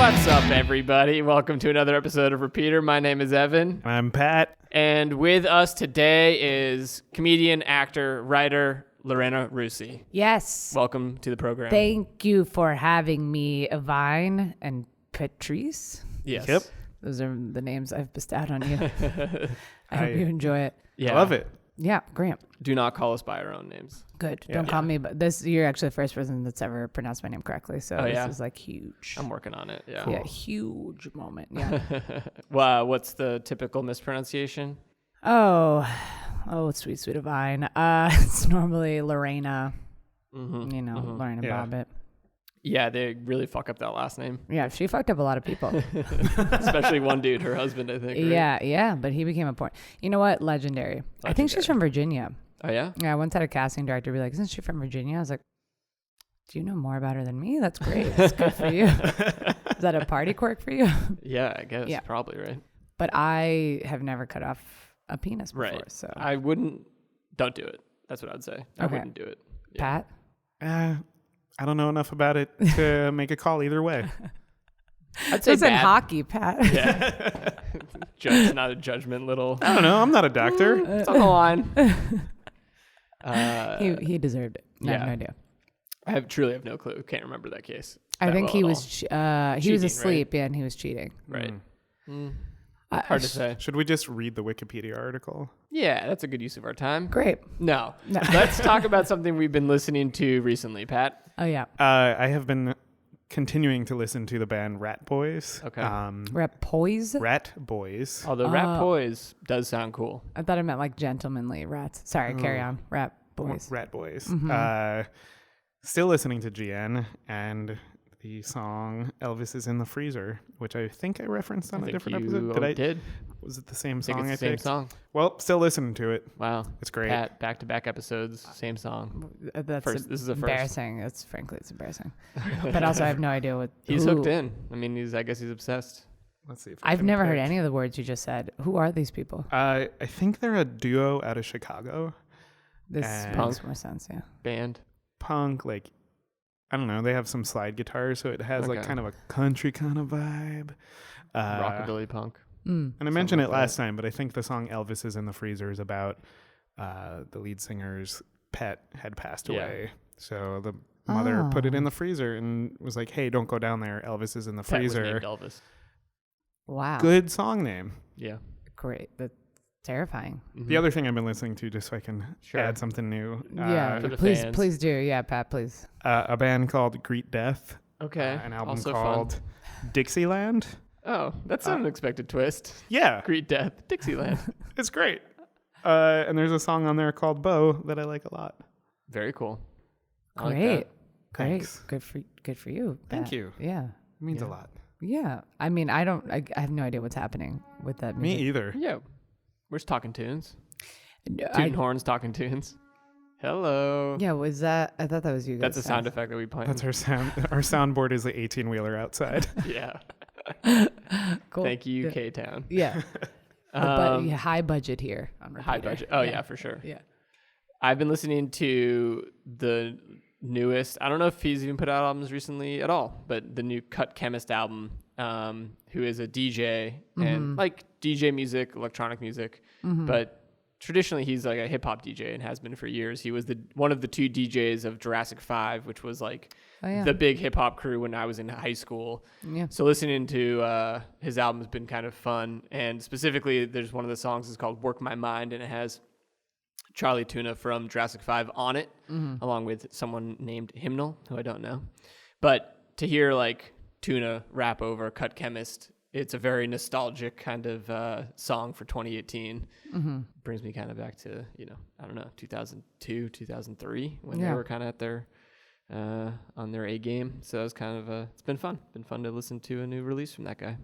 What's up, everybody? Welcome to another episode of Repeater. My name is Evan. I'm Pat. And with us today is comedian, actor, writer, Lorena Russi. Yes. Welcome to the program. Thank you for having me, Evine and Patrice. Yes. Yep. Those are the names I've bestowed on you. I hope you enjoy it. Yeah. I love it. Yeah, Grant. Do not call us by our own names. Good. Yeah. Don't call me, but you're actually the first person that's ever pronounced my name correctly. So this is like huge. I'm working on it. Yeah. Cool. Yeah, huge moment. Yeah. Wow. What's the typical mispronunciation? oh, sweet Evine. It's normally Lorena. Mm-hmm. Lorena Yeah. Bobbitt. Yeah, they really fuck up that last name. Yeah, she fucked up a lot of people. Especially one dude, her husband, I think. Right? Yeah, but he became a porn. You know what? Legendary. I think she's from Virginia. Oh, yeah? Yeah, I once had a casting director be like, isn't she from Virginia? I was like, do you know more about her than me? That's great. That's good for you. Is that a party quirk for you? Yeah, I guess. Yeah. Probably, right? But I have never cut off a penis before. Right. So I wouldn't. Don't do it. That's what I'd say. I Okay. wouldn't do it. Yeah. Pat? I don't know enough about it to make a call either way. I'd say It's in bad. hockey, Pat. Yeah. Judge, not a judgment, little. I don't know. I'm not a doctor. It's on the line. He deserved it. I have no idea. I truly have no clue. Can't remember that case. I think he was he was Cheating, asleep, yeah, and he was cheating. Right. Mm. Hard to say. Should we just read the Wikipedia article? Yeah, that's a good use of our time. Great. No. Let's talk about something we've been listening to recently, Pat. Oh yeah. I have been continuing to listen to the band Rat Boys. Okay. Rep poise. Rat Boys. Although Rap Boys does sound cool. I thought I meant like gentlemanly rats. Sorry, carry on. Rap boys. Rat Boys. Mm-hmm. Still listening to GN and the song Elvis is in the Freezer, which I think I referenced on a different episode. Did. Was it the same I think song it's I the same picked? song. Well, still listening to it. Wow. It's great. Pat, back-to-back episodes, same song. That's First. This is the first. embarrassing. It's embarrassing. But also, I have no idea what He's hooked in. I mean, I guess he's obsessed. Let's see if I I've can never heard pick. any of the words you just said. Who are these people? I think they're a duo out of Chicago. This And- makes more sense. Yeah. Band. Punk, like, I don't know. They have some slide guitars, so it has like Okay. kind of a country kind of vibe. Rockabilly punk. And I mentioned like it that. last time, but I think the song Elvis is in the Freezer is about the lead singer's pet had passed Yeah. away. So the mother put it in the freezer and was like, hey, don't go down there. Elvis is in the Pet was freezer. named Elvis. Wow. Good song name. Yeah. Great. That's terrifying. The other thing I've been listening to, just so I can Sure. add something new. Yeah. for the Please, fans. please do. Yeah, Pat. Please. A band called Greet Death. Okay. An album Also called fun. Dixieland. Oh, that's an unexpected twist. Yeah, Greet Death, Dixieland. it's great. And there's a song on there called Beau that I like a lot. Very cool. I like Great. that. Great. Thanks. Good for you. Thank Pat. you. Yeah. It means a lot. Yeah. I mean, I have no idea what's happening with that Me music. either. Yeah. We're just talking tunes. I- Tooting horns, talking tunes. Hello. Yeah, was that? I thought that was you guys. That's a sound effect that we play. That's our sound. Our soundboard is the 18-wheeler outside. Yeah. Cool. Thank you, Yeah. K-Town. Yeah. But high budget here. On High Repeater. budget. Oh, yeah, for sure. Yeah. I've been listening to the newest, I don't know if he's even put out albums recently at all, but the new Cut Chemist album, who is a DJ and like DJ music, electronic music, but traditionally he's like a hip hop DJ and has been for years. He was one of the two DJs of Jurassic 5, which was like the big hip hop crew when I was in high school. Yeah. So listening to his album has been kind of fun. And specifically, there's one of the songs is called Work My Mind, and it has Charlie Tuna from Jurassic 5 on it, along with someone named Hymnal, who I don't know. But to hear like Tuna rap over Cut Chemist, it's a very nostalgic kind of song for 2018. Brings me kind of back to, I don't know, 2002, 2003, when they were kind of at their on their A game. So it was kind of it's been fun. Been fun to listen to a new release from that guy.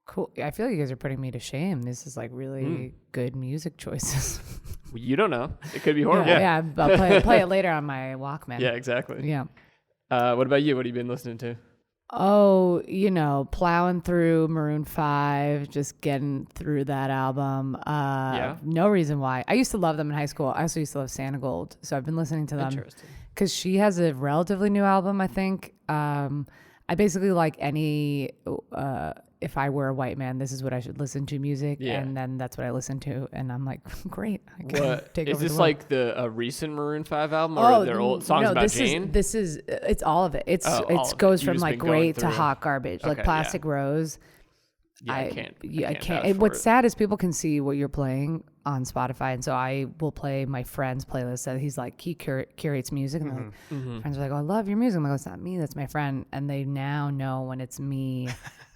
Cool. I feel like you guys are putting me to shame. This is like really good music choices. Well, you don't know. It could be horrible. Yeah. I'll play it later on my Walkman. Yeah, exactly. Yeah. What about you? What have you been listening to? Oh, plowing through Maroon 5, just getting through that album. No reason why. I used to love them in high school. I also used to love Santa Gold. So I've been listening to them. Interesting. Because she has a relatively new album, I think. I I basically like any, if I were a white man, this is what I should listen to music. Yeah. And then that's what I listen to. And I'm like, great. I can take Is over this the world. like a recent Maroon 5 album or their old songs about Jane? It's all of it. It goes from like great to hot garbage, like Plastic Rose. Yeah, I can't. What's sad is people can see what you're playing on Spotify, and so I will play my friend's playlist that he's like he curates music, and friends are like, "Oh, I love your music." I'm like, "Oh, it's not me, that's my friend," and they now know when it's me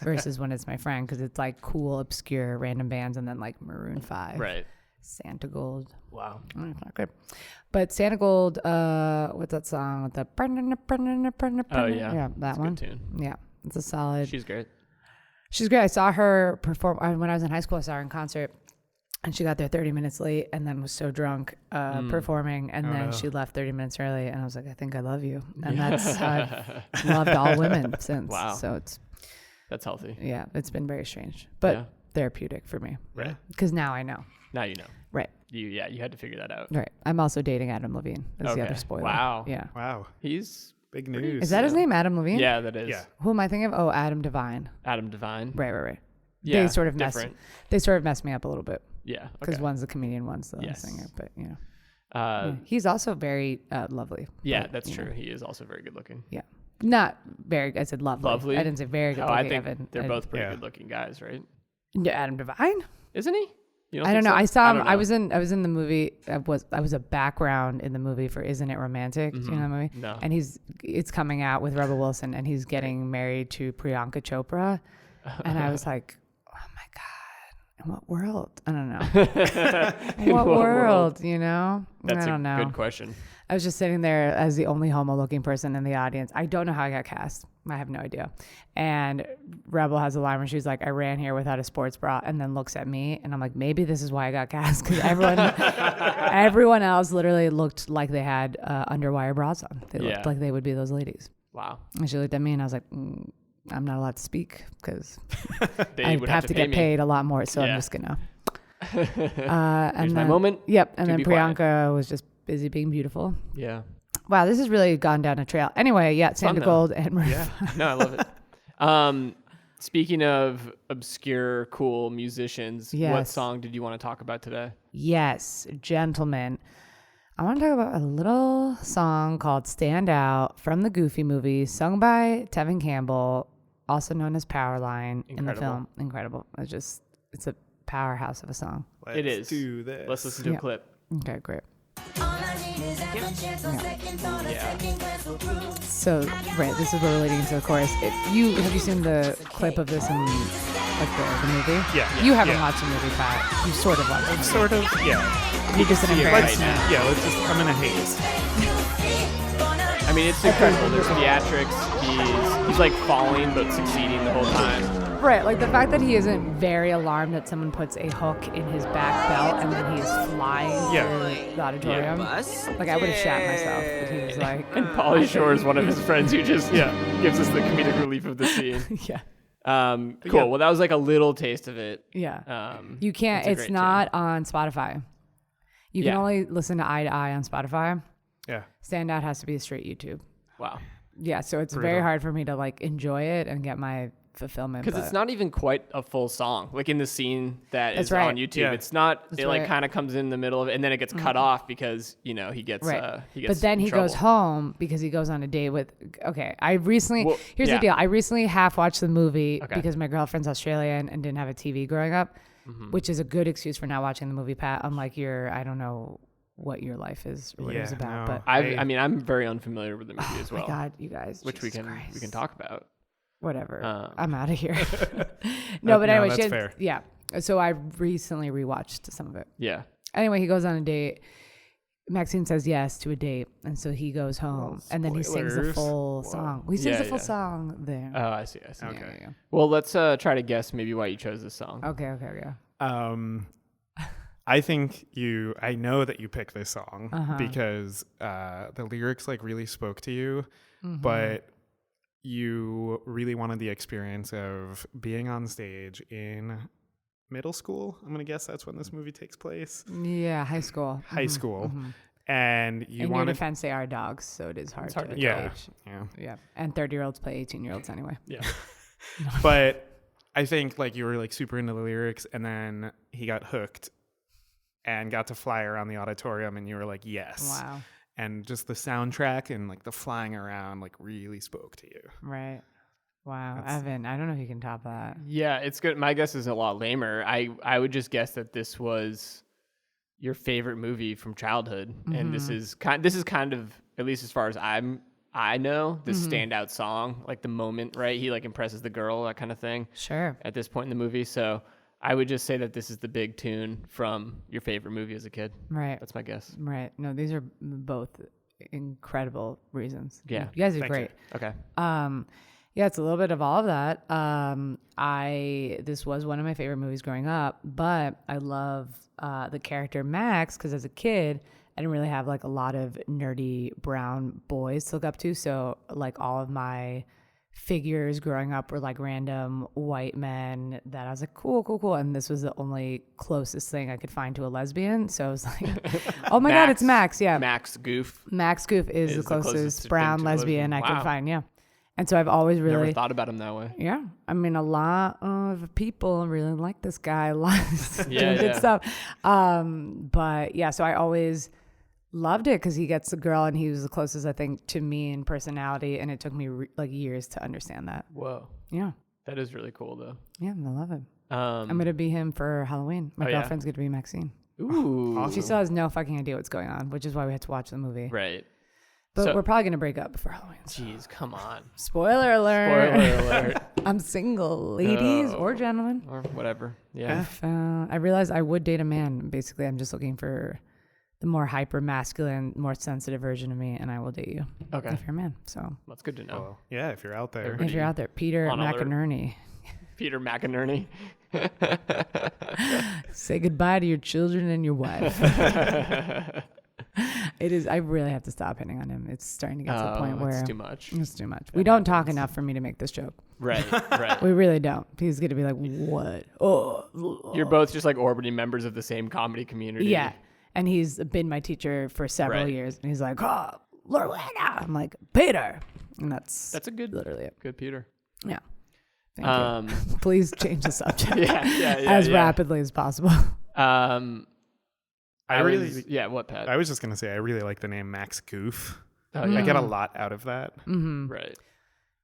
versus when it's my friend because it's like cool, obscure, random bands, and then like Maroon 5, right? Santa Gold. Wow, not good. But Santa Gold, what's that song with the? Oh yeah, that one. Good tune. Yeah, it's a solid. She's great. She's great. I saw her perform when I was in high school. I saw her in concert, and she got there 30 minutes late, and then was so drunk performing, and then she left 30 minutes early. And I was like, I think I love you, and that's I've loved all women since. Wow. So that's healthy. Yeah, it's been very strange, but therapeutic for me. Right. Because now I know. Now you know. Right. You had to figure that out. Right. I'm also dating Adam Levine. That's the other spoiler. Wow. Yeah. Wow. He's big news. Is that his name, Adam Levine? Yeah, that is. Yeah. Who am I thinking of? Oh, Adam Devine. Adam Devine. Right. Yeah, they sort of messed me up a little bit. Yeah. Because one's the comedian, one's the singer. But he's also very lovely. Yeah, that's true. He is also very good looking. Yeah. Not very. I said lovely. Lovely. I didn't say very good looking. I think they're both pretty good looking guys, right? Adam Devine, isn't he? I don't know. So? I saw him. I was in the movie. I was a background in the movie for Isn't It Romantic? Mm-hmm. Do you know that movie? No. And it's coming out with Rebel Wilson, and he's getting married to Priyanka Chopra, and I was like, oh my god, in what world? I don't know. In what world? You know? That's I don't know. Good question. I was just sitting there as the only homo-looking person in the audience. I don't know how I got cast. I have no idea. And Rebel has a line where she's like, I ran here without a sports bra, and then looks at me, and I'm like, maybe this is why I got cast, because everyone else literally looked like they had underwire bras on. They looked like they would be those ladies. Wow. And she looked at me, and I was like, I'm not allowed to speak, because I have to get paid a lot more, so I'm just going to. Here's my moment. Yep. And then Priyanka was just busy being beautiful. Yeah. Wow, this has really gone down a trail. Anyway, Santa Gold and Maroon. Yeah. No, I love it. Speaking of obscure, cool musicians, what song did you want to talk about today? Yes, gentlemen. I want to talk about a little song called Stand Out from the Goofy movie, sung by Tevin Campbell, also known as Powerline in the film. Incredible. It's a powerhouse of a song. Let's do this. Let's listen to a clip. Okay, great. So, right, this is where we're leading into the chorus. Have you seen the clip of this in like the movie? Yeah. You haven't watched the movie, Pat. You sort of watched it. Sort of, yeah. You just didn't embarrass me. Yeah, I'm in a haze. I mean, it's incredible. There's theatrics. He's like falling but succeeding the whole time. Right, like the fact that he isn't very alarmed that someone puts a hook in his back belt and then he's flying through the auditorium. Like I would have shat myself, but he was like. And Pauly Shore is one of his friends who just gives us the comedic relief of the scene. Cool. Yeah. Well, that was like a little taste of it. Yeah. You can't. It's not on Spotify. You can only listen to Eye to Eye on Spotify. Yeah. Stand Out has to be a straight YouTube. Wow. Yeah. So it's very hard for me to like enjoy it and get my fulfillment, because it's not even quite a full song. Like in the scene that is on YouTube, it's not. That's it like kind of comes in the middle of it, and then it gets cut off because he gets But then he goes home because he goes on a date with. Okay, I recently here's the deal. I recently half watched the movie because my girlfriend's Australian and didn't have a TV growing up, which is a good excuse for not watching the movie. Pat, unlike I don't know what your life is or what it was about, but I mean I'm very unfamiliar with the movie as well. Oh my God, you guys, which we can talk about. Whatever. I'm out of here. No, but anyway, that's fair. Yeah. So I recently rewatched some of it. Yeah. Anyway, he goes on a date. Maxine says yes to a date, and so he goes home, and then he sings the full song. He sings the full song there. Oh, I see. Okay. Yeah. Well, let's try to guess maybe why you chose this song. Okay. I think I know that you picked this song because the lyrics like really spoke to you, but you really wanted the experience of being on stage in middle school. I'm going to guess that's when this movie takes place. Yeah, high school. High school. And you In your wanted, defense, they are dogs, so it is hard to yeah, gauge. yeah. Yeah. And 30-year-olds play 18-year-olds anyway. Yeah. But I think like you were like super into the lyrics, and then he got hooked and got to fly around the auditorium, and you were like, yes. Wow. And just the soundtrack and like the flying around like really spoke to you. Right. Wow. Evan, I don't know if you can top that. Yeah, it's good. My guess is a lot lamer. I would just guess that this was your favorite movie from childhood, and this is kind of, at least as far as I know, the standout song, like the moment, right? He like impresses the girl, that kind of thing. Sure. At this point in the movie, so I would just say that this is the big tune from your favorite movie as a kid. Right. That's my guess. Right. No, these are both incredible reasons. Yeah. You guys are Thank great. you. Okay. Yeah, it's a little bit of all of that. This was one of my favorite movies growing up, but I love the character Max because as a kid, I didn't really have like a lot of nerdy brown boys to look up to. So like all of my figures growing up were like random white men that I was like, cool. And this was the only closest thing I could find to a lesbian. So I was like, oh my God, it's Max. Yeah. Max Goof. Max Goof is the closest brown thing to lesbian I lesbian. could find. Yeah. And so I've always Never really thought about him that way. yeah. I mean, a lot of people really like this guy. A lot of doing good stuff. But yeah, so I always loved it because he gets the girl and he was the closest, I think, to me in personality. And it took me like years to understand that. Whoa. Yeah. That is really cool, though. Yeah, I love him. I'm going to be him for Halloween. My girlfriend's going to be Maxine. Ooh. Awesome. She still has no fucking idea what's going on, which is why we had to watch the movie. Right. But So- we're probably going to break up before Halloween. So. Jeez, come on. Spoiler alert. Spoiler alert. I'm single, ladies Oh. or gentlemen. Or whatever. Yeah. If, I realized I would date a man. Basically, I'm just looking for the more hyper masculine, more sensitive version of me, and I will date you Okay. if you're a man. So That's good to know. Well, yeah, if you're out there. Everybody- if you're out there, Peter on alert. McInerney, Peter McInerney. say goodbye to your children and your wife. It is. I really have to stop hitting on him. It's starting to get to the point where it's too much. it's too much. We don't talk enough for me to make this joke. Right, right. We really don't. He's gonna be like, "What? Oh, You're both just like orbiting members of the same comedy community. yeah." And he's been my teacher for several Right. years, and he's like, "Oh, Lorena." I'm like, "Peter," and that's Good. literally it. Good, Peter. Yeah. Thank you. Please change the subject Yeah, as rapidly as possible. What, Pat? I was just gonna say I really like the name Max Goof. Oh, yeah. I get a lot out of that. Right.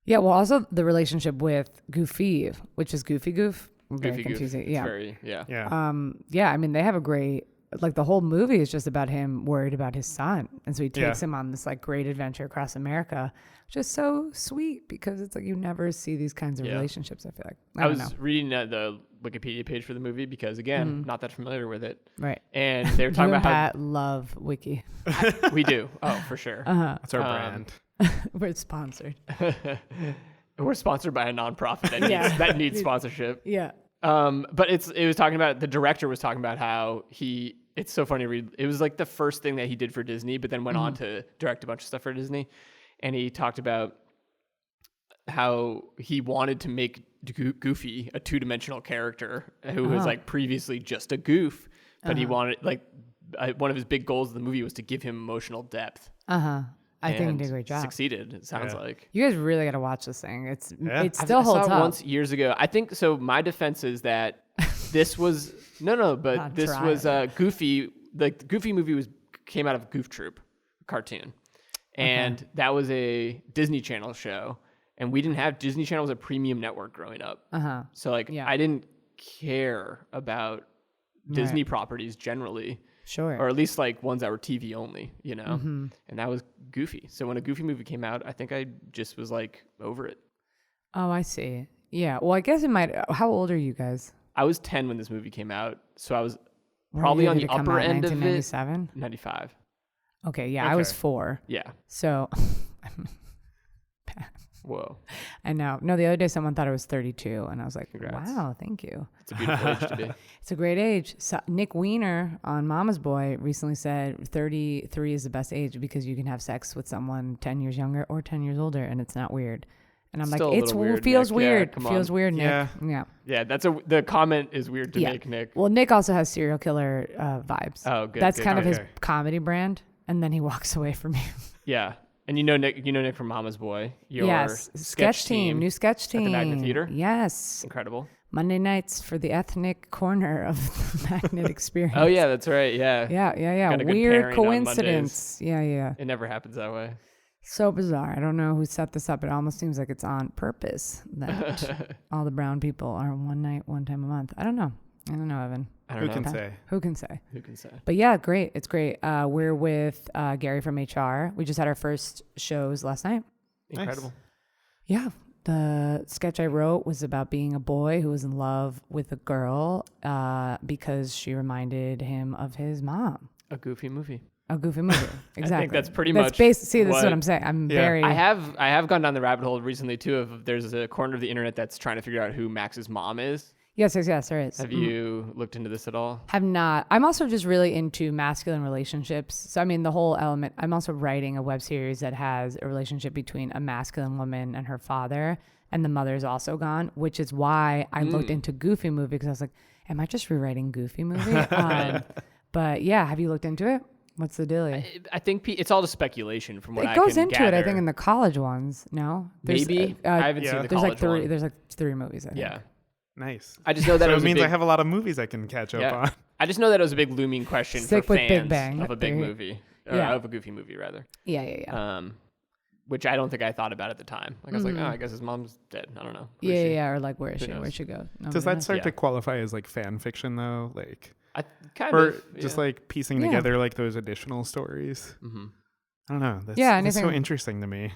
Yeah. Well, also the relationship with Goofy, which is Goofy Goof. Very Goofy confusing. Goof. Yeah. Yeah. Yeah. I mean, they have a great, like the whole movie is just about him worried about his son. And so he takes him on this like great adventure across America, which is so sweet because it's like you never see these kinds of relationships, I feel like. I was don't know. reading the Wikipedia page for the movie because, again, not that familiar with it. Right. And they were You talking and about Pat love Wiki. how we do. Oh, for sure. That's our brand. We're sponsored. We're sponsored by a nonprofit that needs sponsorship. Yeah. But it was talking about, the director was talking about how it's so funny to read. It was like the first thing that he did for Disney, but then went on to direct a bunch of stuff for Disney. And he talked about how he wanted to make Goofy a two-dimensional character who was like previously just a goof, but he wanted one of his big goals of the movie was to give him emotional depth. I think he did a great job. Succeeded, it sounds like. You guys really got to watch this thing. It Yeah. still I holds saw it up. once years ago. I think so. My defense is that this was but this was Goofy. The Goofy movie came out of Goof Troop cartoon, and that was a Disney Channel show. And we didn't have Disney Channel was a premium network growing up. So I didn't care about Disney properties generally. Sure. Or at least like ones that were TV only, you know? And that was Goofy. So when a Goofy movie came out, I think I just was like over it. Oh, I see. Yeah. Well, I guess it might. How old are you guys? I was 10 when this movie came out. So I was Were probably you- on did the it come upper out end of it. 1997? 95. Okay. Yeah. I was Okay. 4. Yeah. So Whoa. I know. No, the other day someone thought I was 32, and I was like, Congrats. wow, thank you. It's a beautiful age to be. It's a great age. So Nick Weiner on Mama's Boy recently said 33 is the best age because you can have sex with someone 10 years younger or 10 years older, and it's not weird. And I'm Still a like, little weird, feels Nick. Yeah, weird. come Feels on. weird, Nick. Yeah. Yeah. Yeah, the comment is weird to Yeah. make, Nick. Well, Nick also has serial killer vibes. Oh, good. That's good, kind of good. his comedy brand. And then he walks away from you. Yeah. And Nick from Mama's Boy. Your Yes. Sketch team. New sketch team. At the Magnet Theater. Yes. Incredible. Monday nights for the ethnic corner of the Magnet experience. Oh, yeah, that's right. Yeah. Yeah. Got a good Weird pairing on coincidence. Yeah. It never happens that way. So bizarre. I don't know who set this up. It almost seems like it's on purpose that all the brown people are one night, one time a month. I don't know, Evan. Who can say? Who can say? Who can say? But yeah, great. It's great. We're with Gary from HR. We just had our first shows last night. Incredible. Nice. Yeah. The sketch I wrote was about being a boy who was in love with a girl because she reminded him of his mom. A goofy movie. A goofy movie. Exactly. I think that's pretty much. See, this is what I'm saying. I have gone down the rabbit hole recently too. Of there's a corner of the internet that's trying to figure out who Max's mom is. Yes, there is. Have you looked into this at all? Have not. I'm also just really into masculine relationships. So, I mean, the whole element, I'm also writing a web series that has a relationship between a masculine woman and her father, and the mother is also gone, which is why I looked into Goofy Movie, because I was like, am I just rewriting Goofy Movie? But yeah, have you looked into it? What's the deal? I think it's all just speculation from what I can gather. It goes into it, I think, in the college ones. No? Maybe. I haven't seen the college one. There's like three movies, I think. Yeah. Nice. I just know that so it means I have a lot of movies I can catch up on. I just know that it was a big looming question for fans Big Bang of a big movie. Or of a Goofy movie, rather. Yeah. Which I don't think I thought about at the time. Like I was like, I guess his mom's dead. I don't know. Or like, where is she? Where'd she go? Does that start to qualify as like fan fiction though? Like, just like piecing together like those additional stories. Mm-hmm. I don't know. That's so interesting to me.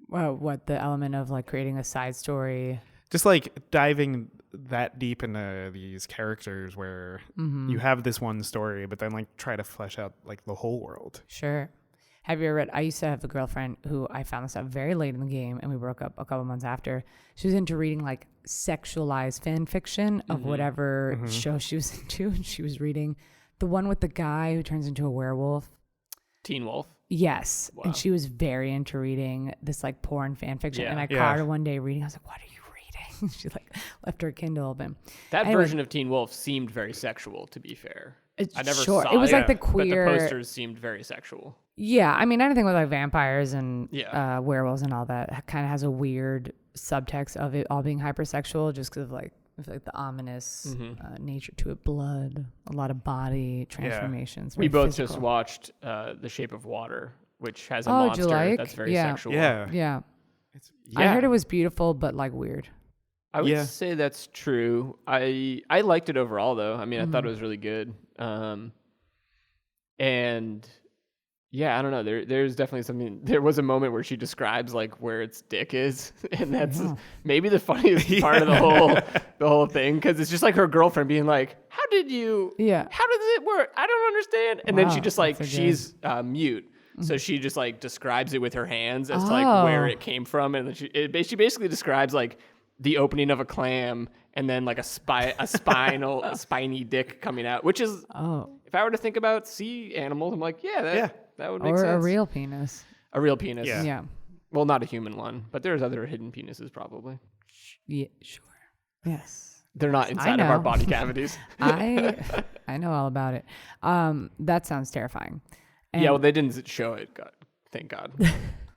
Well, what the element of like creating a side story? Just like diving that deep into these characters where you have this one story, but then like try to flesh out like the whole world. Sure. Have you ever read? I used to have a girlfriend who I found this out very late in the game, and we broke up a couple months after. She was into reading like sexualized fan fiction of whatever show she was into, and she was reading the one with the guy who turns into a werewolf. Teen Wolf. Yes, wow. And she was very into reading this like porn fan fiction, and I caught her one day reading. I was like, "What are you reading?" She like left her Kindle open. That version of Teen Wolf seemed very sexual, to be fair. I never saw it. It was like the queer. But the posters seemed very sexual. Yeah, I mean, anything with like vampires and werewolves and all that kind of has a weird subtext of it all being hypersexual, just because of like the ominous nature to it. Blood, a lot of body transformations. We both just watched The Shape of Water, which has a monster that's very sexual. Yeah. I heard it was beautiful, but like weird. I would say that's true. I liked it overall, though. I mean, I thought it was really good. And yeah, I don't know. There's definitely something. There was a moment where she describes like where its dick is, and that's maybe the funniest part of the whole thing, because it's just like her girlfriend being like, "How did you? Yeah. How does it work? I don't understand." And then she just like she's mute. So she just like describes it with her hands as to like where it came from, and then she basically describes like the opening of a clam and then like a spiny dick coming out, which is if I were to think about sea animals, I'm like, that would make sense. Or a real penis. A real penis. Yeah. Well, not a human one, but there's other hidden penises probably. Yeah, sure. Yes. They're not inside of our body cavities. I know all about it. That sounds terrifying. And well, they didn't show it. God, thank God.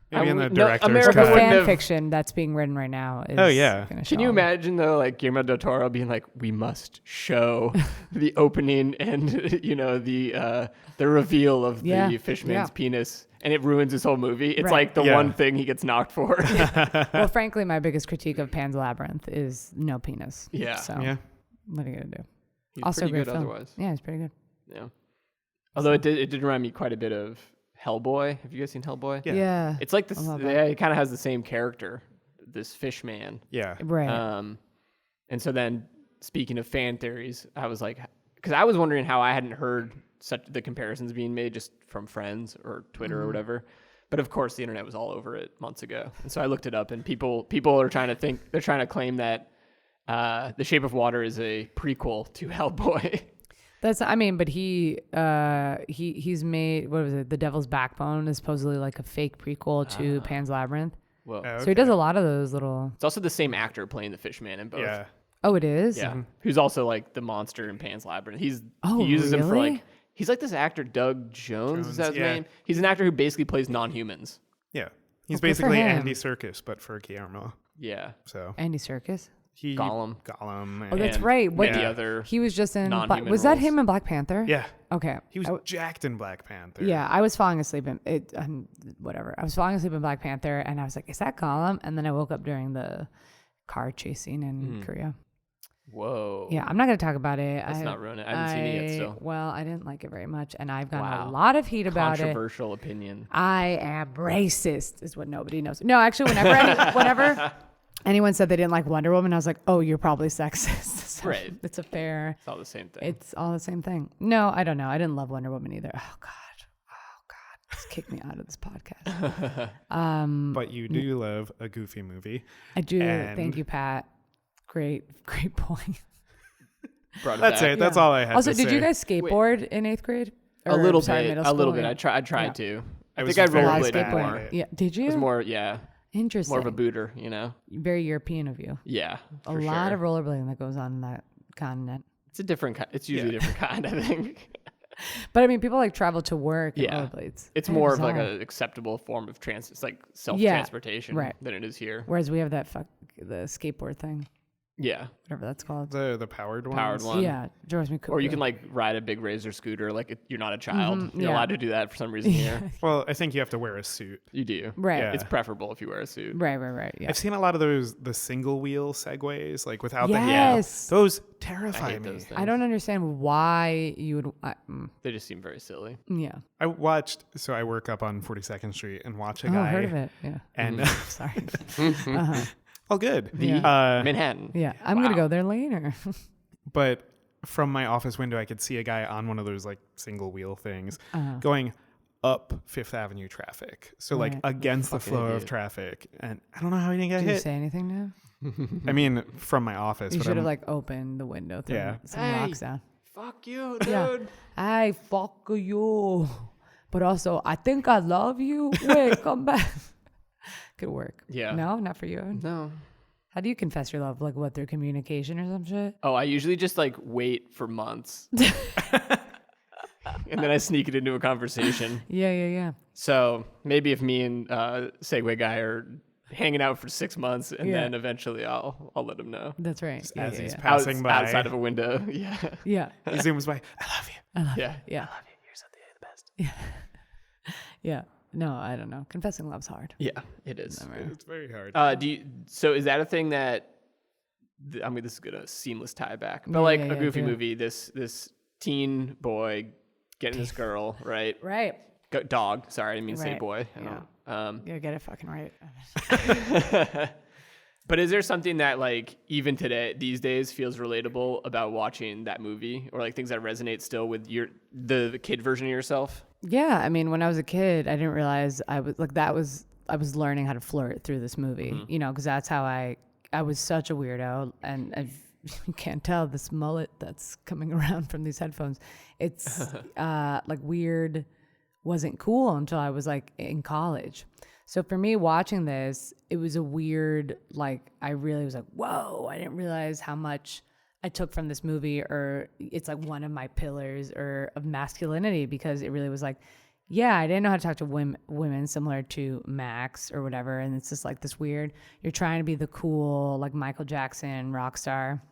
Maybe in the director's the cut. fan fiction that's being written right now is Can you imagine though, like Guillermo del Toro being like, we must show the opening and the reveal of the fishman's penis, and it ruins his whole movie. It's like the one thing he gets knocked for. Well, frankly, my biggest critique of Pan's Labyrinth is no penis. Yeah. So what are you gonna do? He's also pretty great good film. otherwise. Yeah, it's pretty good. Yeah. Although it did remind me quite a bit of Hellboy. Have you guys seen Hellboy? Yeah. It's like this. It kind of has the same character, this fish man. Yeah. Right. And so then, speaking of fan theories, I was like, because I was wondering how I hadn't heard the comparisons being made just from friends or Twitter or whatever. But of course, the internet was all over it months ago, and so I looked it up, and people are trying to claim that The Shape of Water is a prequel to Hellboy. But he's made, what was it? The Devil's Backbone is supposedly like a fake prequel to Pan's Labyrinth. Well, so he does a lot of those little. It's also the same actor playing the Fishman in both. Yeah. Oh, it is. Yeah. Who's also like the monster in Pan's Labyrinth. He uses really? him for like He's like this actor, Doug Jones. Is that his yeah. name? He's an actor who basically plays non-humans. Yeah. He's Well, good for basically him. Andy Serkis, but for Guillermo. Yeah. So Andy Serkis. he Gollum. Gollum. Oh, that's And right. What many Yeah. other. he was just in. non-human Was that roles. him in Black Panther? Yeah. Okay. He was jacked in Black Panther. Yeah, I was falling asleep in it. Whatever. I was falling asleep in Black Panther, and I was like, "Is that Gollum?" And then I woke up during the car chase scene in Korea. Whoa. Yeah, I'm not gonna talk about it. Let's not ruin it. I haven't seen it yet still. Well, I didn't like it very much, and I've gotten Wow. a lot of heat about it. Controversial opinion. I am racist, is what nobody knows. No, actually, whenever anyone said they didn't like Wonder Woman, I was like, "Oh, you're probably sexist." So Right. It's a fair. It's all the same thing. It's all the same thing. No, I don't know. I didn't love Wonder Woman either. Oh God. Just kick me out of this podcast. But you do love a goofy movie. I do. And- Thank you, Pat. Great point. Brought it That's back. it. That's all I had Also, to did say. you guys skateboard in 8th grade? A Or, little sorry, bit. middle A little school? bit. Yeah. I tried Yeah. to. I I was think I very A lot of rollerbladed bad more. at it. Yeah. Did you? It was more, yeah, Interesting. more of a booter, you know? Very European of you. Yeah. A for lot sure. of rollerblading that goes on in that continent. It's a different kind. It's usually a different kind, I think. But I mean, people like travel to work in Yeah. rollerblades. It's Very more of like bizarre. an acceptable form of it's like self-transportation right. than it is here. Whereas we have the skateboard thing, Yeah. whatever that's called. The powered ones? Powered one. Yeah, drives me Or you cuckoo. can like ride a big razor scooter like you're not a child. You're yeah. allowed to do that for some reason here. Well, I think you have to wear a suit. You do. Right. Yeah. It's preferable if you wear a suit. Right. Yeah. I've seen a lot of the single wheel segways, like without the Yes. handle. Those I terrify hate me. those things. I don't understand why you would. They just seem very silly. Yeah. I watched, so I work up on 42nd Street and watch a Oh, guy. heard of it. Yeah. And Sorry. all good. Manhattan. Yeah. I'm gonna go there later. But from my office window, I could see a guy on one of those like single wheel things going up Fifth Avenue traffic. So like Right. against the Fucking flow of idiot. traffic. And I don't know how he didn't get Did you hit. say anything now? I mean, from my office. You but should have I'm- like opened the window. Through Yeah. some Hey. rocks down. Fuck you, dude. Yeah. Hey, fuck you. But also, I think I love you. Wait, come back. Good work. Yeah. No, not for you. No. How do you confess your love? Like what, through communication or some shit? Oh, I usually just like wait for months. And then I sneak it into a conversation. Yeah. So maybe if me and Segway guy are hanging out for 6 months, and Yeah. then eventually I'll let him know. That's right. Yeah, as he's yeah. passing by. Outside of a window. Yeah. Yeah. He zooms by. I love you. Yeah. Yeah. You're something the best. Yeah. No, I don't know. Confessing love's hard. Yeah, it is. It's very hard. So is that a thing that I mean, this is gonna seamless tie back, but like yeah, a goofy do it. movie, this teen boy getting this girl, right? Right. Dog. Sorry, I didn't mean to say Right. boy. Yeah. You get it fucking right. But is there something that like even today, these days, feels relatable about watching that movie, or like things that resonate still with the kid version of yourself? Yeah, I mean, when I was a kid, I didn't realize I was learning how to flirt through this movie, you know, because that's how I was such a weirdo, and you can't tell this mullet that's coming around from these headphones. It's like weird wasn't cool until I was like in college. So for me watching this, it was a weird, like I really was like, whoa, I didn't realize how much I took from this movie, or it's like one of my pillars or of masculinity, because it really was like, yeah, I didn't know how to talk to women similar to Max or whatever. And it's just like this weird, you're trying to be the cool, like Michael Jackson rock star,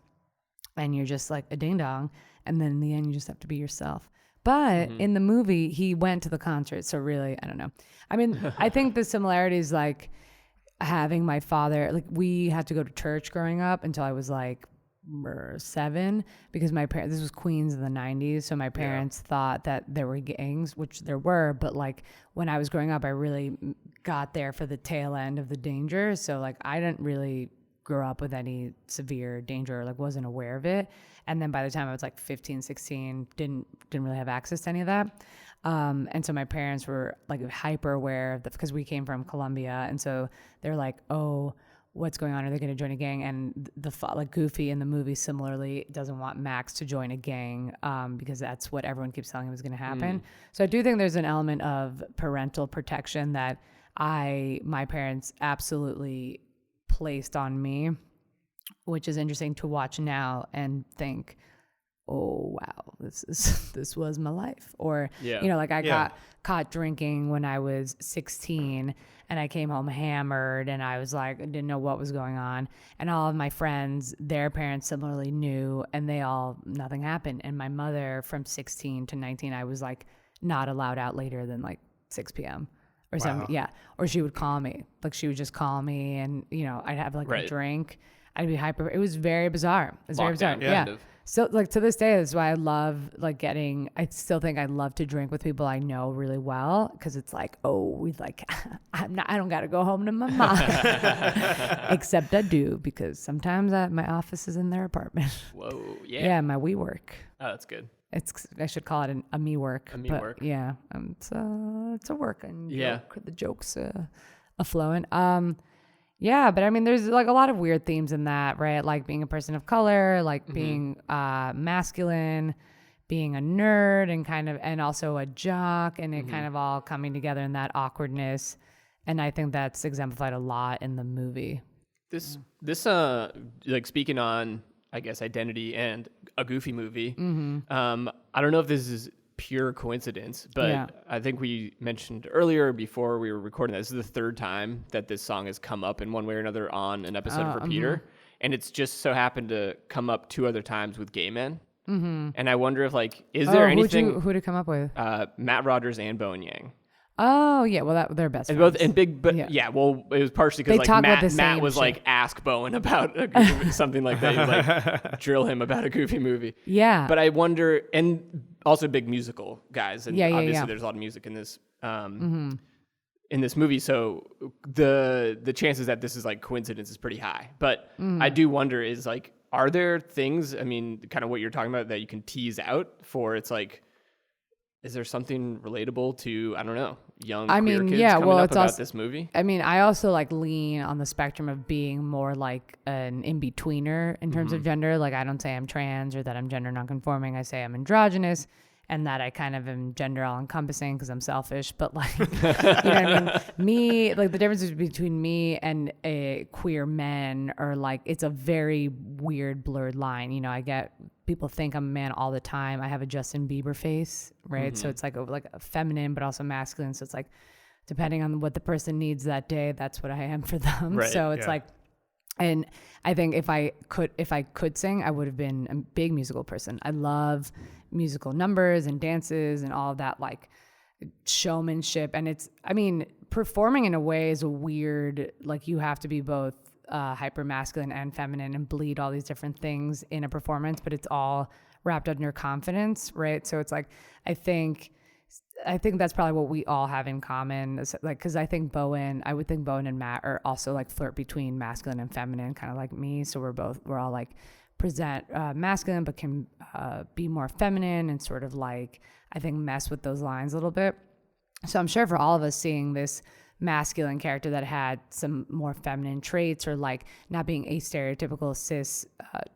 and you're just like a ding dong. And then in the end, you just have to be yourself. But in the movie, he went to the concert. So really, I don't know. I mean, I think the similarities, like having my father, like we had to go to church growing up until I was like 7, because my parents, this was Queens in the 90s. So my parents thought that there were gangs, which there were. But like when I was growing up, I really got there for the tail end of the danger. So like I didn't really grow up with any severe danger, or like wasn't aware of it. And then by the time I was like 15, 16, didn't really have access to any of that. And so my parents were like hyper aware of that, because we came from Columbia. And so they're like, oh, what's going on? Are they going to join a gang? And like Goofy in the movie similarly doesn't want Max to join a gang, because that's what everyone keeps telling him is going to happen. So I do think there's an element of parental protection that my parents absolutely placed on me, which is interesting to watch now and think, oh wow, this was my life. Or Yeah. you know, like I Yeah. got caught drinking when I was 16 and I came home hammered and I was like, I didn't know what was going on. And all of my friends, their parents similarly knew, and nothing happened. And my mother from 16 to 19, I was like not allowed out later than like 6 p.m. or something. Yeah. Or she would call me. Like she would just call me and, you know, I'd have like a drink. I'd be hyper. It was very bizarre. It was very bizarre. Kind of. So like to this day, that's why I love like I still think I love to drink with people I know really well. Cause it's like, oh, we like, I don't got to go home to my mom. Except I do, because sometimes my office is in their apartment. Whoa. Yeah. Yeah. My WeWork. Oh, that's good. I should call it a me work. A me but work. Yeah. It's a work. And Yeah. the jokes are flowing. Yeah, but I mean, there's like a lot of weird themes in that, right? Like being a person of color, like being masculine, being a nerd, and also a jock, and it kind of all coming together in that awkwardness. And I think that's exemplified a lot in the movie. This like speaking on, I guess, identity and a Goofy movie. I don't know if this is pure coincidence, but I think we mentioned earlier before we were recording this is the third time that this song has come up in one way or another on an episode of Repeater, and it's just so happened to come up 2 other times with gay men. And I wonder if like, is there anything? Who'd it come up with? Matt Rogers and Bowen Yang. Oh yeah, well they're best And friends. both and big, but yeah, well, it was partially because They like talk about Matt, the Matt same was shit. like, ask Bowen about a Goofy, something like that. He would, like drill him about a Goofy movie. Yeah. But I wonder, and also big musical guys, and obviously there's a lot of music in this in this movie, so the chances that this is like coincidence is pretty high. But I do wonder, is like, are there things? I mean, kind of what you're talking about that you can tease out for? It's like, is there something relatable to, I don't know, young queer kids coming up about this movie? I mean, I also like lean on the spectrum of being more like an in-betweener in terms of gender. Like I don't say I'm trans or that I'm gender nonconforming. I say I'm androgynous and that I kind of am gender all-encompassing because I'm selfish. But like, you know what I mean? Me, like the differences between me and queer men are like, it's a very weird blurred line. You know, people think I'm a man all the time. I have a Justin Bieber face, right? So it's like a feminine, but also masculine. So it's like, depending on what the person needs that day, that's what I am for them. Right, so it's like, and I think if I could sing, I would have been a big musical person. I love musical numbers and dances and all of that, like showmanship. And performing in a way is a weird, like you have to be both hyper masculine and feminine and bleed all these different things in a performance, but it's all wrapped under confidence, right? So it's like, I think that's probably what we all have in common. Like, cause I would think Bowen and Matt are also like flirt between masculine and feminine, kind of like me. So we're all like present masculine, but can be more feminine and sort of like, I think mess with those lines a little bit. So I'm sure for all of us seeing this masculine character that had some more feminine traits, or like not being a stereotypical cis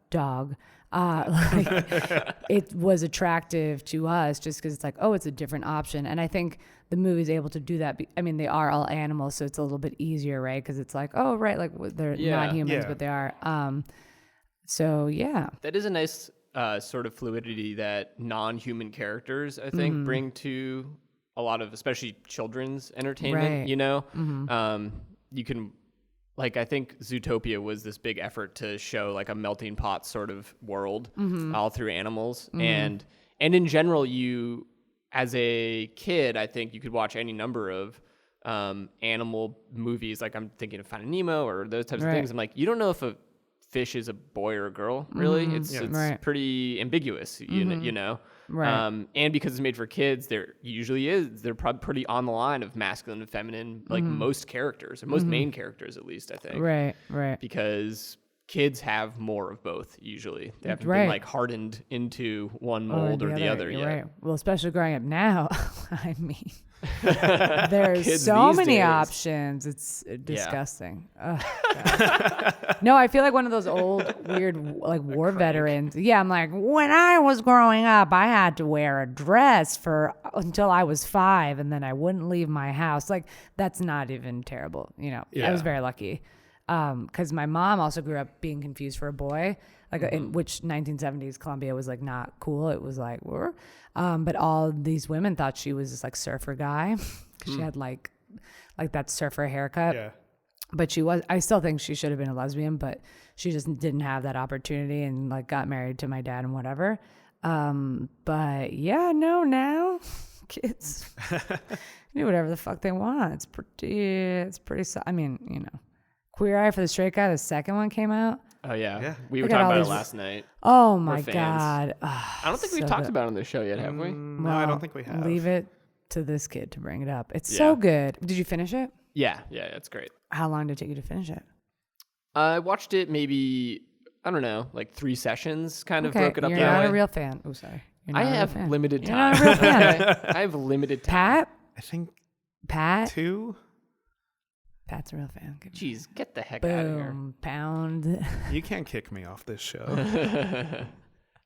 dog, like it was attractive to us just because it's like, oh, it's a different option. And I think the movie's able to do that. I mean, they are all animals, so it's a little bit easier, right? Because it's like, oh, right, like they're not humans, but they are. So yeah, that is a nice sort of fluidity that non-human characters, I think, bring to a lot of, especially children's entertainment. Right. You know, you can, like, I think Zootopia was this big effort to show like a melting pot sort of world all through animals, and in general, you as a kid, I think you could watch any number of animal movies. Like I'm thinking of Finding Nemo or those types of things. I'm like, you don't know if a fish is a boy or a girl, really. It's pretty ambiguous, you know. Right. And because it's made for kids, they're probably pretty on the line of masculine and feminine, like most characters, or most main characters at least, I think. Right. Because kids have more of both usually. They haven't been like hardened into one mold or the other yet. Right. Well, especially growing up now, I mean, there's so many options. It's disgusting. No, I feel like one of those old weird like war veterans. Yeah, I'm like, when I was growing up, I had to wear a dress until I was 5, and then I wouldn't leave my house. Like, that's not even terrible. You know, I was very lucky. because my mom also grew up being confused for a boy, like in which 1970s Columbia was like not cool. It was like, but all these women thought she was this like surfer guy. She had like that surfer haircut. Yeah. But I still think she should have been a lesbian, but she just didn't have that opportunity and like got married to my dad and whatever. But yeah, no, now kids do whatever the fuck they want. It's pretty, I mean, you know, Queer Eye for the Straight Guy, the second one came out. Oh yeah. Yeah. We were Look at talking all about it these- last night. Oh my fans. God. I don't think we've so talked good. about it on the show yet, have we? No, I don't think we have. Leave it to this kid to bring it up. It's so good. Did you finish it? Yeah, it's great. How long did it take you to finish it? I watched it maybe, I don't know, like 3 sessions, kind of Okay, broke it up you're that not way. a real fan. Oh, sorry. You're I not a real have fan. limited You're time. not a real fan. I have limited time. Pat? I think Pat? 2. Pat's a real fan. Give me- Jeez, get the heck out of here. Boom. Pound. You can't kick me off this show.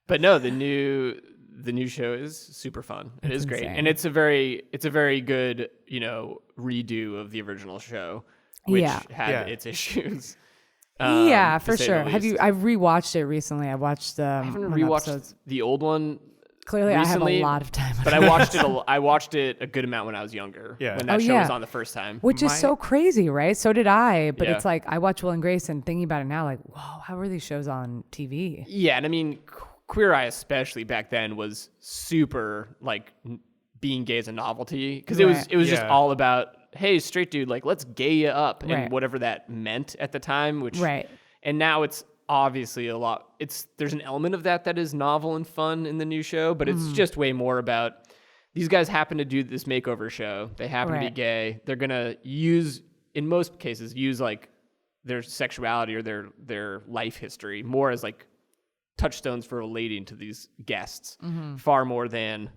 But no, the new show is super fun. It is great, insane. and it's a very good, you know, redo of the original show, which had its issues. Yeah, to for say sure. the Have you? least. I rewatched it recently. I watched I haven't one rewatched episodes. the old one. Clearly, recently, I have a lot of time. But I watched it. I watched it a good amount when I was younger. Yeah. When that Oh, show was yeah. on the first time. Which is so crazy, right? So did I. But Yeah. it's like I watch Will and Grace and thinking about it now, like, whoa, how were these shows on TV? Yeah, and I mean, Queer Eye especially back then was super like being gay as a novelty because it was just Yeah. all about, hey, straight dude, like let's gay you up Right. and whatever that meant at the time. Which Right. And now it's obviously a lot. There's an element of that is novel and fun in the new show, but it's just way more about these guys happen to do this makeover show. They happen to be Right. gay. They're gonna in most cases use like their sexuality or their life history more as like touchstones for relating to these guests, far more than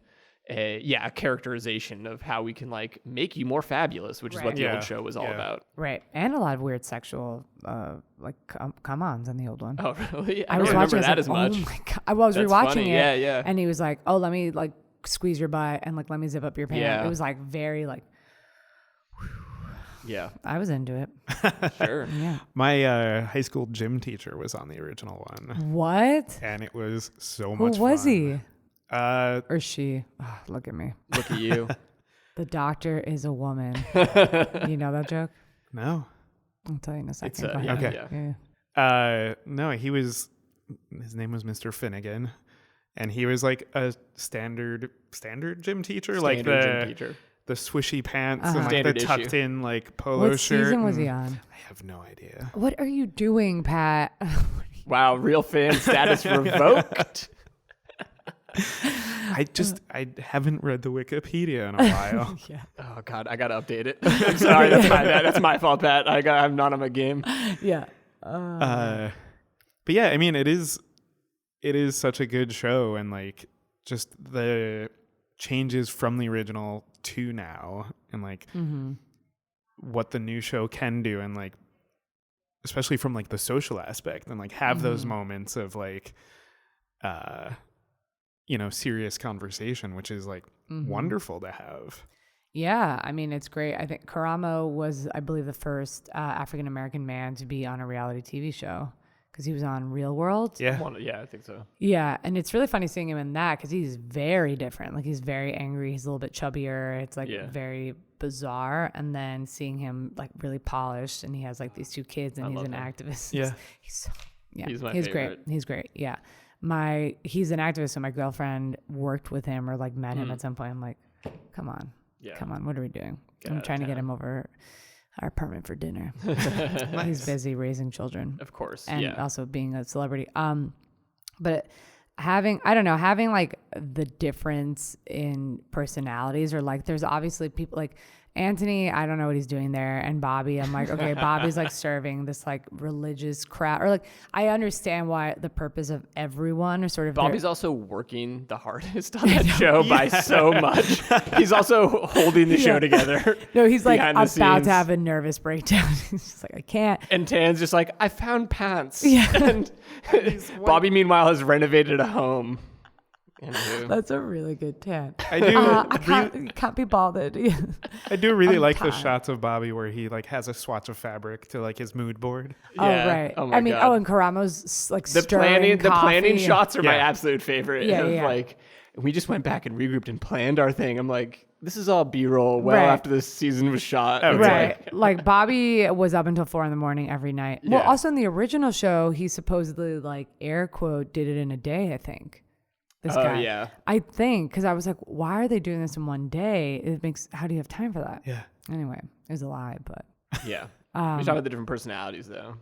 a characterization of how we can like make you more fabulous, which is what the Yeah. old show was all Yeah. about. Right. And a lot of weird sexual, like, come-ons in the old one. Oh, really? I I don't was remember watching that it, as I was much. like, oh my God. I was That's rewatching funny. it. Yeah. And he was like, oh, let me like squeeze your butt and like let me zip up your pants. Yeah. It was like very like, Yeah, I was into it. sure. Yeah. My high school gym teacher was on the original one, What? and it was so Who much fun. was he? Or she? Oh, look at me. Look at you. The doctor is a woman. You know that joke? no. I'll tell you in a second. It's Go ahead. yeah, Okay. yeah. No, his name was Mr. Finnegan, and he was like a standard gym teacher, like Standard the gym teacher. the swishy pants and like Standard the issue. tucked in like polo What shirt. season was he and- on? I have no idea. What are you doing, Pat? Wow, real fan status revoked. I haven't read the Wikipedia in a while. Yeah. Oh God, I gotta update it. I'm sorry, that's my bad. That's my fault, Pat. I'm not on my game. Yeah. But yeah, I mean, it is such a good show, and like just the changes from the original to now, and like what the new show can do, and like especially from like the social aspect, and like have those moments of like serious conversation, which is like wonderful to have. Yeah, I mean, it's great. I think Karamo was, I believe, the first African-American man to be on a reality TV show because he was on Real World. Yeah. Yeah, I think so. Yeah, and it's really funny seeing him in that because he's very different. Like, he's very angry. He's a little bit chubbier. It's, like, very bizarre. And then seeing him, like, really polished, and he has, like, these 2 kids, and he's an activist. Yeah. He's He's my he's favorite. great. He's great, yeah. He's an activist, so my girlfriend worked with him or, like, met him at some point. I'm like, come on. Yeah. Come on, what are we doing? Get I'm out of trying to get town. him over our apartment for dinner. He's busy raising children Of course. and yeah. also being a celebrity. But having like the difference in personalities, or like there's obviously people like Anthony, I don't know what he's doing there, and Bobby, I'm like, okay, Bobby's like serving this like religious crowd, or like I understand why the purpose of everyone are sort of Bobby's also working the hardest on that show by so much. He's also holding the show together. no, he's like behind about the to scenes. have a nervous breakdown. He's just like, I can't. And Tan's just like, I found pants. Yeah. And Bobby, meanwhile, has renovated a home. Anywho. That's a really good tan. I do. I can't be balded. I do really I'm like the tired. shots of Bobby where he like has a swatch of fabric to like his mood board. Oh right. Oh my I mean, God. and Karamo's like the stirring planning coffee. shots are my Yeah. absolute favorite. Yeah, of, yeah. Like we just went back and regrouped and planned our thing. I'm like, this is all B-roll. Well, Right. after this season was shot, Oh, It's Right. Like Bobby was up until 4 a.m. every night. Well, Yeah. also in the original show, he supposedly like air quote did it in a day, I think. This Oh, guy. yeah. I think because I was like, why are they doing this in one day? It makes how do you have time for that? Yeah. Anyway, it was a lie, but Yeah. We talk about the different personalities though.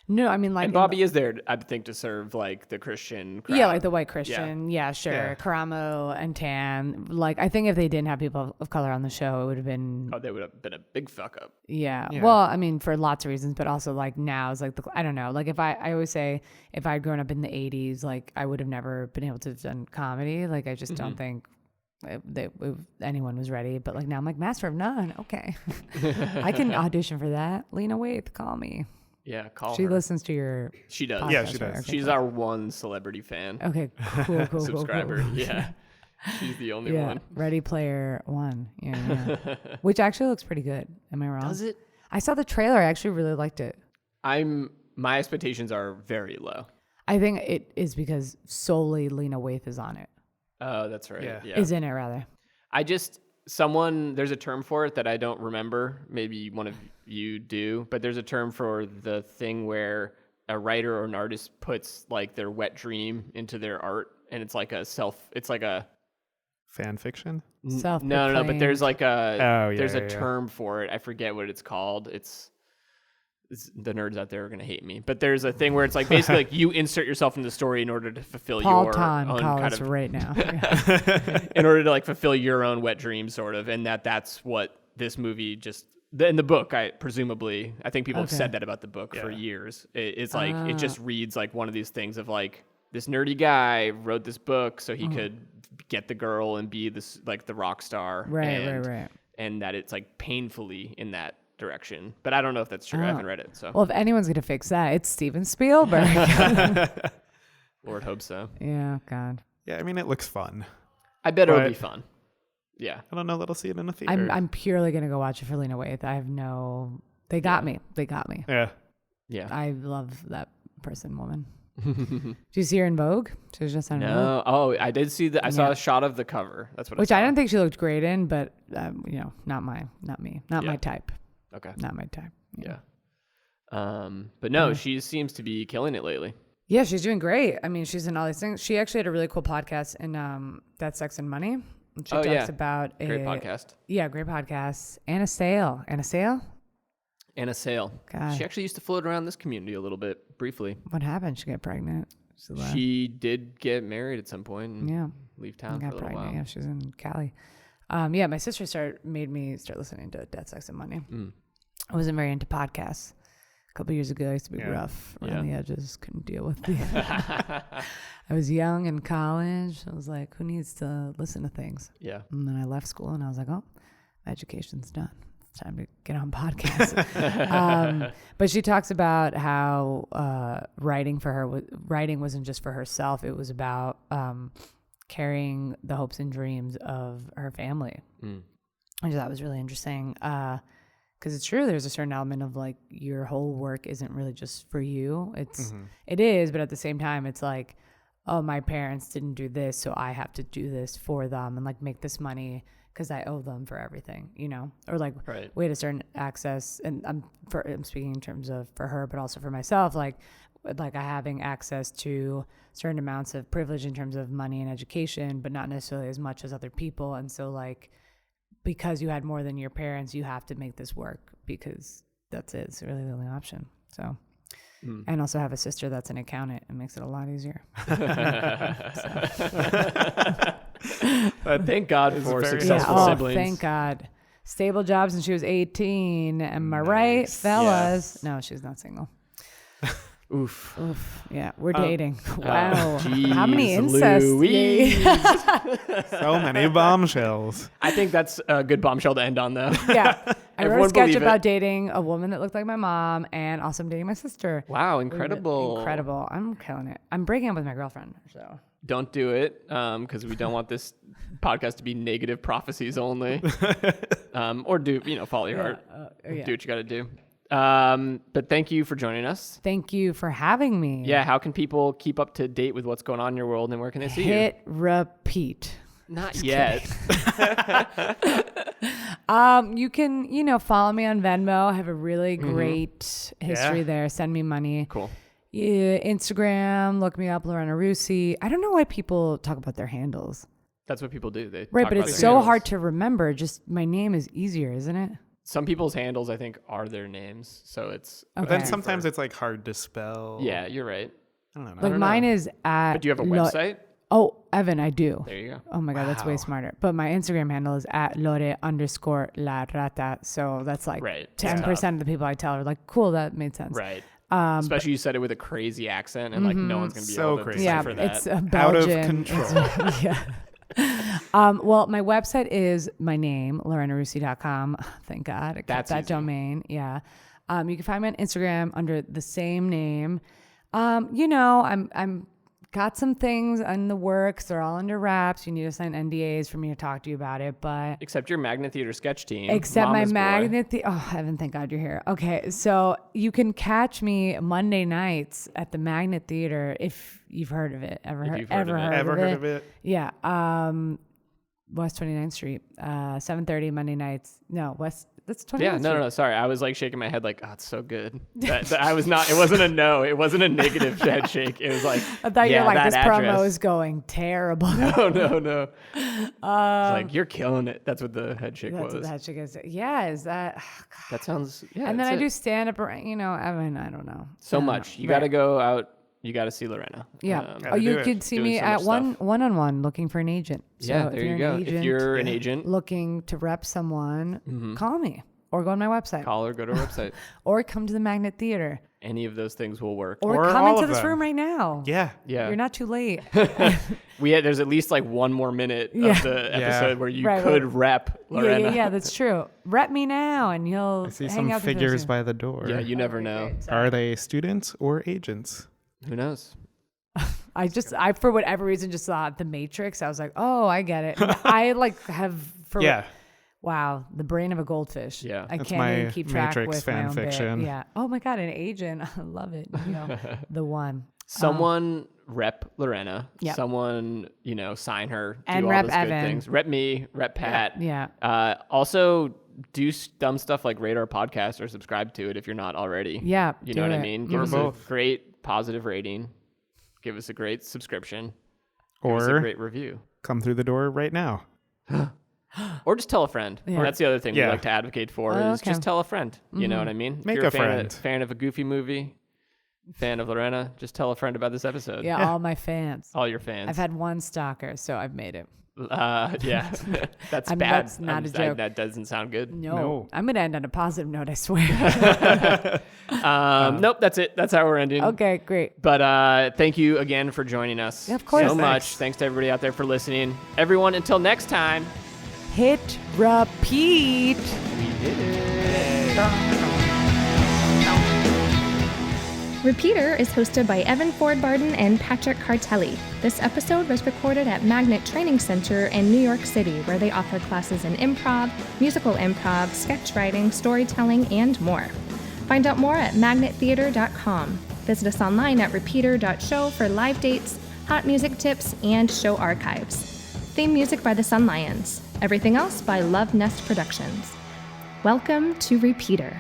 no, I mean like And Bobby is there, I think, to serve like the Christian crowd. yeah, like the white Christian. Yeah, sure. Yeah. Karamo and Tan. Like I think if they didn't have people of color on the show, it would have been Oh, they would have been a big fuck up. yeah. Yeah. Well, I mean, for lots of reasons, but also like now is like I don't know. Like if I always say if I'd grown up in the 80s, like I would have never been able to have done comedy. Like I just don't think anyone was ready. But like now I'm like Master of None. Okay. I can audition for that. Lena Waithe, call me. Yeah, call She her. listens to your She does. podcast, Yeah, she right? does. Okay, She's cool. our one celebrity fan. Okay, cool. Subscriber. Cool. Yeah. She's the only Yeah, one. Ready Player One. Yeah. Which actually looks pretty good. Am I wrong? Does it? I saw the trailer. I actually really liked it. My expectations are very low. I think it is because solely Lena Waithe is on it. Oh, that's right. Yeah. Yeah. Is in it rather. There's a term for it that I don't remember. Maybe one of you do, but there's a term for the thing where a writer or an artist puts like their wet dream into their art, and it's like a Fan fiction. no, but there's like there's a yeah. term for it. I forget what it's called. It's the nerds out there are gonna hate me, but there's a thing where it's like basically like you insert yourself in the story in order to fulfill Paul your Ton own call kind us of right now. in order to like fulfill your own wet dream, sort of, and that's what this movie just in the book. I think people have Okay. said that about the book for Yeah. years. It's like it just reads like one of these things of like this nerdy guy wrote this book so he could get the girl and be this like the rock star, Right. and that it's like painfully in that direction. But I don't know if that's true. I haven't read it, so Well, if anyone's gonna fix that, it's Steven Spielberg. Lord hope so. Yeah, God. Yeah, I mean it looks fun. I bet it'll But- be fun. Yeah. I don't know that I'll see it in the theater. I'm purely gonna go watch it for Lena Waithe. I have no. They got me. They got me. Yeah. Yeah. I love that woman. Did you see her in Vogue? She was just on Vogue. No. Oh, I did see I saw Yeah. a shot of the cover. That's what Which I I saw. didn't think she looked great in, but not me, not Yeah. my type, Okay. not my type. Yeah. But no, she seems to be killing it lately. Yeah, she's doing great. I mean, she's in all these things. She actually had a really cool podcast in That's Sex and Money. She Oh, talks yeah. about Great podcast. Yeah, great podcast. Anna Sale. Anna Sale. God. She actually used to float around this community a little bit briefly. What happened? She got pregnant. She did get married at some point and Yeah. leave town for a got little pregnant. while. Yeah, she's in Cali. Yeah, my sister made me start listening to Death, Sex, and Money. I wasn't very into podcasts. A couple years ago, I used to be rough around the edges. Couldn't deal with the. I was young in college. I was like, who needs to listen to things? Yeah. And then I left school and I was like, oh, my education's done. It's time to get on podcasts. But she talks about how writing wasn't just for herself. It was about carrying the hopes and dreams of her family. I thought that was really interesting. Because it's true, there's a certain element of like your whole work isn't really just for you. It is, but at the same time, it's like, oh, my parents didn't do this, so I have to do this for them and like make this money because I owe them for everything, or like we had a certain access, and I'm speaking in terms of for her, but also for myself, like having access to certain amounts of privilege in terms of money and education, but not necessarily as much as other people, and so like. Because you had more than your parents, you have to make this work because that's it. It's really the only option. So, and also have a sister that's an accountant. It makes it a lot easier. Thank God for very successful Oh, siblings. thank God. Stable job since she was 18. Am I right, fellas? No, she's not single. Oof. Yeah, we're dating. Wow. Jeez, How many incest? Louise. So many bombshells. I think that's a good bombshell to end on, though. Yeah. I wrote a Everyone sketch believe about it. dating a woman that looked like my mom and also dating my sister. Wow, incredible. Incredible. I'm killing it. I'm breaking up with my girlfriend. So Don't do it because we don't want this podcast to be negative prophecies only. Or follow your heart. Do what you got to do. But thank you for joining us. Thank you for having me. Yeah, how can people keep up to date with what's going on in your world, and where can they see you? Hit repeat. Not Just yet. You can, follow me on Venmo. I have a really great history there. Send me money. Cool. Yeah, Instagram, look me up, Lorena Russi. I don't know why people talk about their handles. That's what people do. They right, talk but about it's their so handles. hard to remember. Just my name is easier, isn't it? Some people's handles, I think, are their names. So it's... But then sometimes it's like hard to spell. Yeah, you're right. I don't know. Like mine is at... But do you have a website? Oh, Evan, I do. There you go. Oh my God, that's way smarter. But my Instagram handle is at @Lore_la_rata. So that's like 10% of the people I tell are like, cool, that made sense. Right. Especially you said it with a crazy accent, and like no one's gonna be So able to crazy. decipher that. It's a Belgian. Out of control. Yeah. Well, my website is my name, lorenarussi.com. Thank God. I kept That's that easy. domain. Yeah. You can find me on Instagram under the same name. I'm got some things in the works. They're all under wraps. You need to sign NDAs for me to talk to you about it, but Except your Magnet Theater sketch team. except Mama's my Boy. magnet. Oh, Heaven, thank God you're here. Okay, so you can catch me Monday nights at the Magnet Theater if you've heard of it. Ever heard of it? Yeah. West 29th Street, 7:30 Monday nights. No, West. That's 29th Yeah, Street. no. Sorry, I was like shaking my head, like, oh, it's so good. I was not. It wasn't a no. It wasn't a negative head shake. It was like, I thought you were like, that this promo address. is going terrible. No. It's like you're killing it. That's what the head shake That's was. what the head shake is. Yeah, is that? Oh, God. That sounds. Yeah. And then that's I do it. stand up. I mean, I don't know. so I don't much. know. You got to go out. You got to see Lorena. Yeah. Gotta You do it. could see Doing me so at much stuff. one-on-one looking for an agent. So Yeah, if there you you're go. an agent, If you're an agent, looking to rep someone, call me or go on my website call or go to our website. or come to the Magnet Theater Any of those things will work. or Or come all into of this them. room right now. Yeah. Yeah. You're not too late. There's at least like one more minute of the episode where you Right, could right. rep Lorena. Yeah, that's true. Rep me now and you'll I see hang some out with figures us. by the door. Yeah, you never know. Are they students or agents? Who knows? I for whatever reason just saw The Matrix. I was like, oh, I get it. And I like have wow, the brain of a goldfish. Yeah. I That's can't my even keep track Matrix with my fan own bit. fiction. Yeah. Oh my God, an agent. I love it. The one. Someone rep Lorena. Yep. Someone, sign her. And do all rep those good Evan. things. Rep me. Rep Pat. Yeah. Also, do dumb stuff like rate our podcast or subscribe to it if you're not already. Yeah. You do know what I it. mean? Give Or us both. a great positive rating. Give us a great subscription. Give us a Or great review. come through the door right now. Or just tell a friend. Yeah. That's the other thing we Yeah. like to advocate for Oh, is okay. just tell a friend. You know what I mean? If Make you're a friend. Fan of a Goofy movie, fan of Lorena, just tell a friend about this episode. Yeah, all my fans. All your fans. I've had one stalker, so I've made it. Yeah. That's I'm- bad. that's not a joke. That doesn't sound good. No. I'm going to end on a positive note, I swear. Nope, that's it. That's how we're ending. Okay, great. But thank you again for joining us. Yeah, of course. So Yes, much. Thanks to everybody out there for listening. Everyone, until next time. Hit repeat. We did it. Repeater is hosted by Evan Ford Barden and Patrick Cartelli. This episode was recorded at Magnet Training Center in New York City, where they offer classes in improv, musical improv, sketch writing, storytelling, and more. Find out more at magnettheater.com. Visit us online at repeater.show for live dates, hot music tips, and show archives. Theme music by the Sun Lions. Everything else by Love Nest Productions. Welcome to Repeater.